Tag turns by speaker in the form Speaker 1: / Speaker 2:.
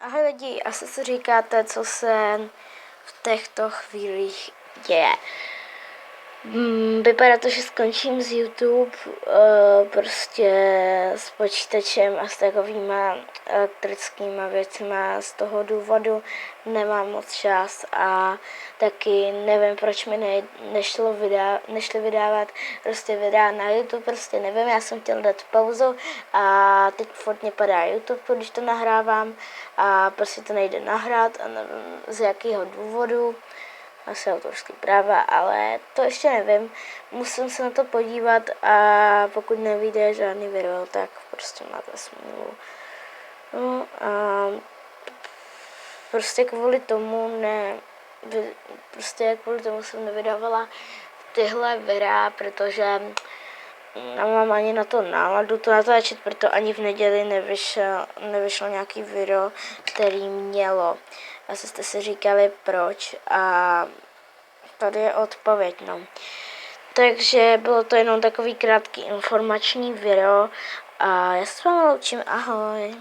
Speaker 1: Ahoj lidi, asi si říkáte, co se v těchto chvílích děje. Vypadá to, že skončím z YouTube prostě s počítačem a s takovýma elektrickýma věcma. Z toho důvodu nemám moc čas a taky nevím, proč mi nešli vydávat prostě videa na YouTube, prostě nevím, já jsem chtěl dát pauzu a teď furt mě padá YouTube, když to nahrávám a prostě to nejde nahrát a nevím z jakého důvodu. Asi autorský práva, ale to ještě nevím. Musím se na to podívat a pokud nevyjde žádný video, tak prostě máte smůlu. No a prostě kvůli tomu jsem nevydávala tyhle videa, protože nemám ani na to náladu to natáčet, proto ani v neděli nevyšlo nějaký video, který mělo. Asi jste si říkali proč a tady je odpověď, no. Takže bylo to jenom takový krátký informační video a já se s vámi loučím, ahoj.